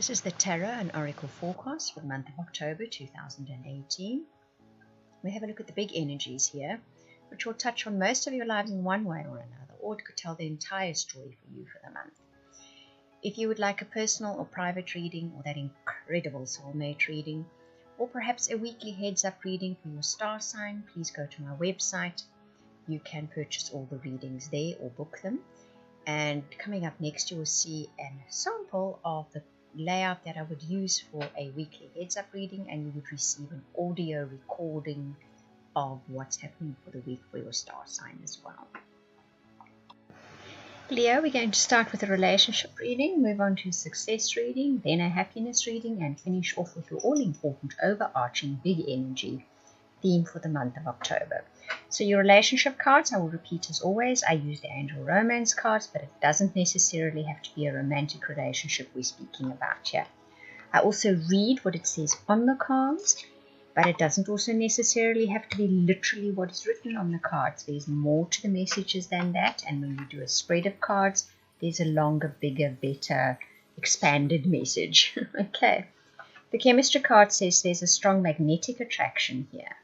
This is the Tarot and Oracle forecast for the month of October 2018. We have a look at the big energies here, which will touch on most of your lives in one way or another, or it could tell the entire story for you for the month. If you would like a personal or private reading, or that incredible soulmate reading, or perhaps a weekly heads-up reading for your star sign, please go to my website. You can purchase all the readings there or book them. And coming up next, you will see a sample of the layout that I would use for a weekly heads-up reading, and you would receive an audio recording of what's happening for the week for your star sign as well. Leo, we're going to start with a relationship reading, move on to a success reading, then a happiness reading, and finish off with your all-important overarching big energy theme for the month of October. So your relationship cards, I will repeat as always, I use the angel romance cards, but it doesn't necessarily have to be a romantic relationship we're speaking about here. I also read what it says on the cards, but it doesn't also necessarily have to be literally what is written on the cards. There's more to the messages than that, and when you do a spread of cards, there's a longer, bigger, better, expanded message. Okay. The chemistry card says there's a strong magnetic attraction here.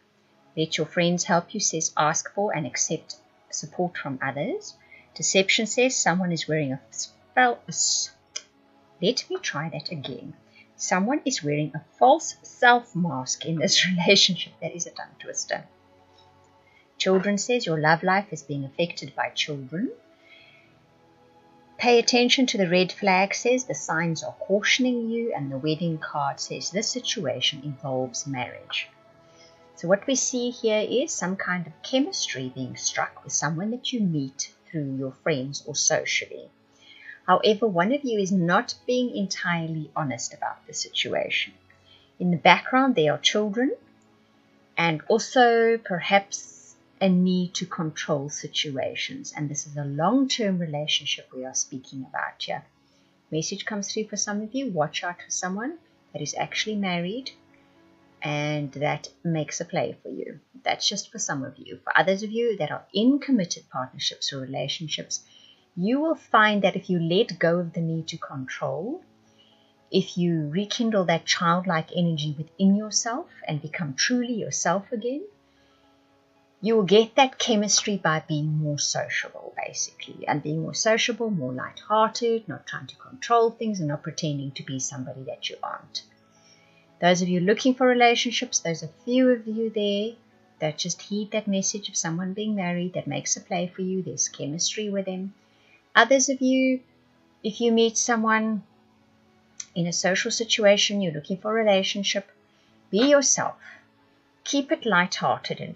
Let your friends help you says ask for and accept support from others. Deception says someone is wearing a spell. Let me try that again. Someone is wearing a false self mask in this relationship. That is a tongue twister. Children says your love life is being affected by children. Pay attention to the red flag says the signs are cautioning you, and the wedding card says this situation involves marriage. So what we see here is some kind of chemistry being struck with someone that you meet through your friends or socially. However, one of you is not being entirely honest about the situation. In the background, there are children and also perhaps a need to control situations. And this is a long-term relationship we are speaking about here. Message comes through for some of you. Watch out for someone that is actually married and that makes a play for you. That's just for some of you. For others of you that are in committed partnerships or relationships, you will find that if you let go of the need to control, if you rekindle that childlike energy within yourself and become truly yourself again, you will get that chemistry by being more sociable, basically. And being more sociable, more lighthearted, not trying to control things and not pretending to be somebody that you aren't. Those of you looking for relationships, there's a few of you there that just heed that message of someone being married that makes a play for you. There's chemistry with them. Others of you, if you meet someone in a social situation, you're looking for a relationship, be yourself. Keep it lighthearted and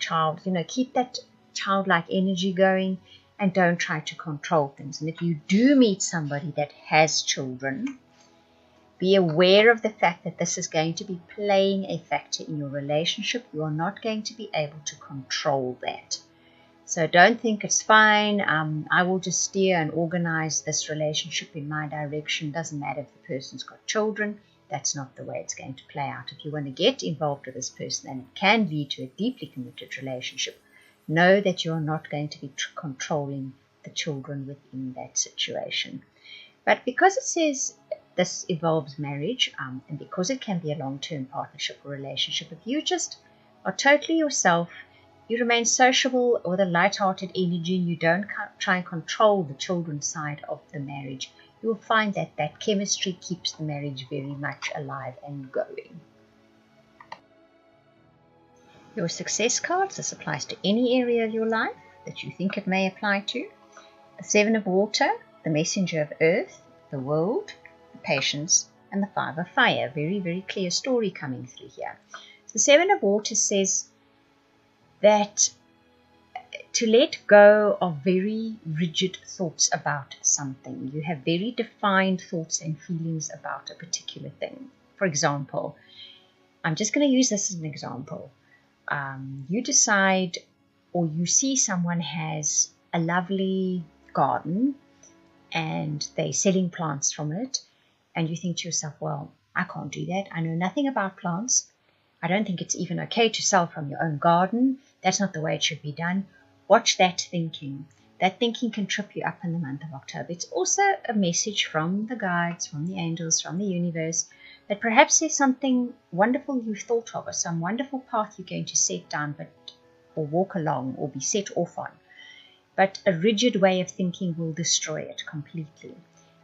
keep that childlike energy going and don't try to control things. And if you do meet somebody that has children, be aware of the fact that this is going to be playing a factor in your relationship. You are not going to be able to control that. So don't think it's fine. I will just steer and organize this relationship in my direction. Doesn't matter if the person's got children. That's not the way it's going to play out. If you want to get involved with this person, and it can lead to a deeply committed relationship, know that you are not going to be controlling the children within that situation. But because it says this involves marriage, and because it can be a long-term partnership or relationship, if you just are totally yourself, you remain sociable with a light-hearted energy, you don't try and control the children's side of the marriage, you will find that that chemistry keeps the marriage very much alive and going. Your success cards, this applies to any area of your life that you think it may apply to. The Seven of Water, the Messenger of Earth, the World, Patience, and the Five of Fire. Very, very clear story coming through here. So the Seven of Water says that to let go of very rigid thoughts about something. You have very defined thoughts and feelings about a particular thing. For example, I'm just going to use this as an example. You decide, or you see someone has a lovely garden and they're selling plants from it. And you think to yourself, well, I can't do that. I know nothing about plants. I don't think it's even okay to sell from your own garden. That's not the way it should be done. Watch that thinking. That thinking can trip you up in the month of October. It's also a message from the guides, from the angels, from the universe, that perhaps there's something wonderful you've thought of, or some wonderful path you're going to set down, or walk along, or be set off on. But a rigid way of thinking will destroy it completely.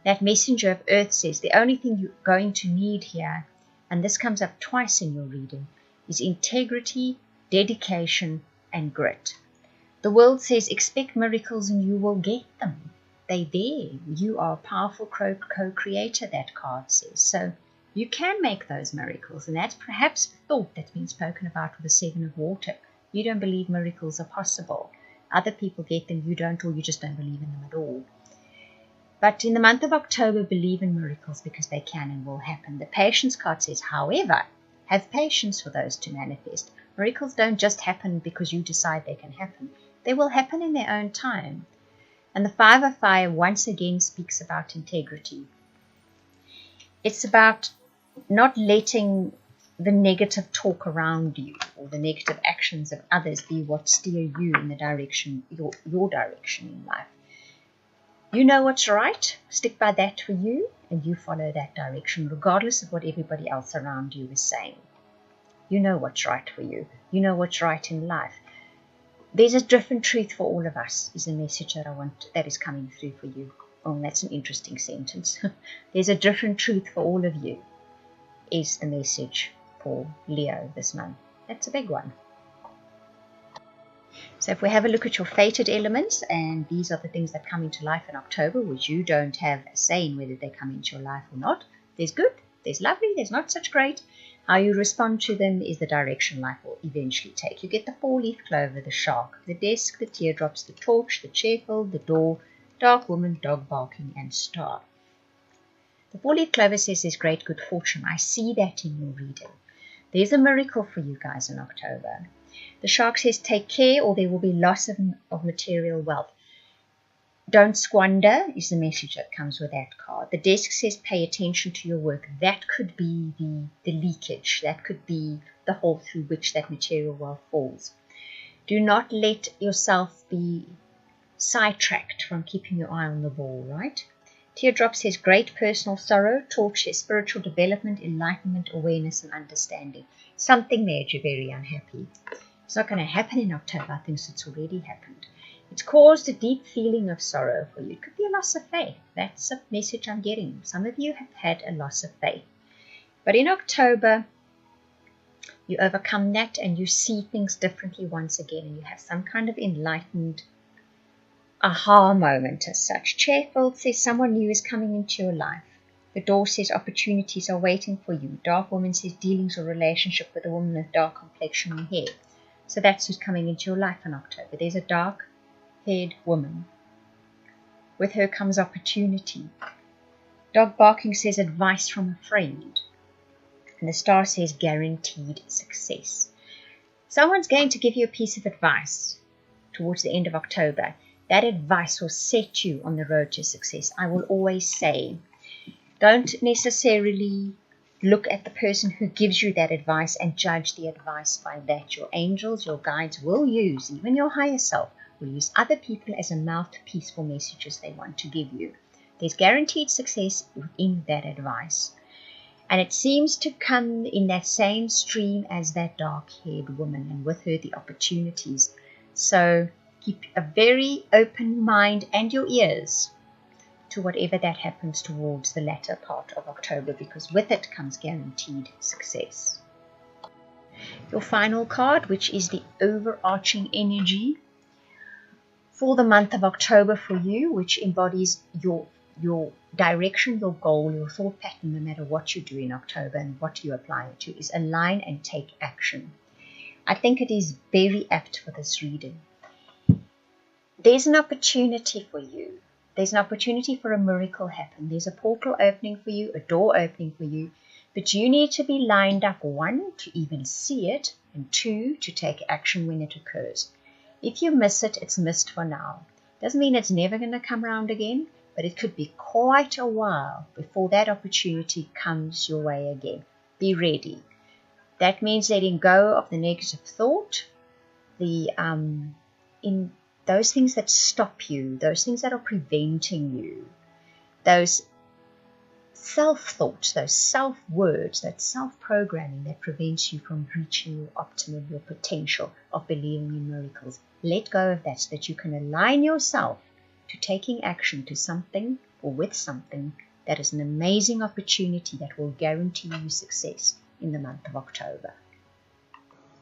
That messenger of earth says the only thing you're going to need here, and this comes up twice in your reading, is integrity, dedication, and grit. The world says expect miracles and you will get them. They're there. You are a powerful co-creator, that card says. So you can make those miracles, and that's perhaps the thought that's been spoken about with the Seven of Water. You don't believe miracles are possible. Other people get them, you don't, or you just don't believe in them at all. But in the month of October, believe in miracles because they can and will happen. The patience card says, however, have patience for those to manifest. Miracles don't just happen because you decide they can happen. They will happen in their own time. And the Five of Fire once again speaks about integrity. It's about not letting the negative talk around you or the negative actions of others be what steer you in the direction, your direction in life. You know what's right, stick by that for you, and you follow that direction regardless of what everybody else around you is saying. You know what's right for you. You know what's right in life. There's a different truth for all of us, is the message that is coming through for you. Oh, that's an interesting sentence. There's a different truth for all of you, is the message for Leo this month. That's a big one. So if we have a look at your fated elements, and these are the things that come into life in October, which you don't have a say in whether they come into your life or not. There's good, there's lovely, there's not such great. How you respond to them is the direction life will eventually take. You get the 4-leaf clover, the shark, the desk, the teardrops, the torch, the cheerful, the door, dark woman, dog barking, and star. The 4-leaf clover says there's great good fortune. I see that in your reading. There's a miracle for you guys in October. The shark says take care or there will be loss of material wealth. Don't squander is the message that comes with that card. The desk says pay attention to your work. That could be the leakage. That could be the hole through which that material wealth falls. Do not let yourself be sidetracked from keeping your eye on the ball, right? Teardrop says great personal sorrow. Torch says spiritual development, enlightenment, awareness, and understanding. Something made you very unhappy. It's not going to happen in October. I think it's already happened. It's caused a deep feeling of sorrow for you. It could be a loss of faith. That's a message I'm getting. Some of you have had a loss of faith. But in October, you overcome that and you see things differently once again. And you have some kind of enlightened aha moment as such. Cheerful says someone new is coming into your life. The door says opportunities are waiting for you. Dark woman says dealings or relationship with a woman with dark complexion and hair. So that's who's coming into your life in October. There's a dark-haired woman. With her comes opportunity. Dog barking says advice from a friend. And the star says guaranteed success. Someone's going to give you a piece of advice towards the end of October. That advice will set you on the road to success. I will always say, don't necessarily look at the person who gives you that advice and judge the advice by that. Your angels, your guides will use, even your higher self, will use other people as a mouthpiece for messages they want to give you. There's guaranteed success within that advice. And it seems to come in that same stream as that dark-haired woman, and with her the opportunities. So keep a very open mind and your ears to whatever that happens towards the latter part of October, because with it comes guaranteed success. Your final card, which is the overarching energy for the month of October for you, which embodies your direction, your goal, your thought pattern, no matter what you do in October and what you apply it to, is align and take action. I think it is very apt for this reading. There's an opportunity for you. There's an opportunity for a miracle happen. There's a portal opening for you, a door opening for you. But you need to be lined up, 1, to even see it, and 2, to take action when it occurs. If you miss it, it's missed for now. Doesn't mean it's never going to come around again, but it could be quite a while before that opportunity comes your way again. Be ready. That means letting go of the negative thought, the those things that stop you, those things that are preventing you, those self-thoughts, those self-words, that self-programming that prevents you from reaching your optimum, your potential of believing in miracles. Let go of that so that you can align yourself to taking action to something or with something that is an amazing opportunity that will guarantee you success in the month of October.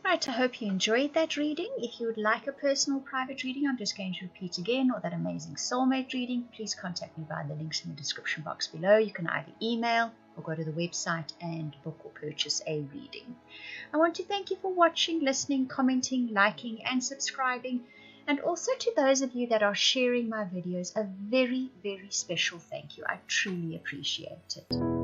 Right, I hope you enjoyed that reading. If you would like a personal private reading, I'm just going to repeat again, or that amazing soulmate reading, please contact me via the links in the description box below. You can either email or go to the website and book or purchase a reading. I want to thank you for watching, listening, commenting, liking, and subscribing. And also to those of you that are sharing my videos, a very, very special thank you. I truly appreciate it.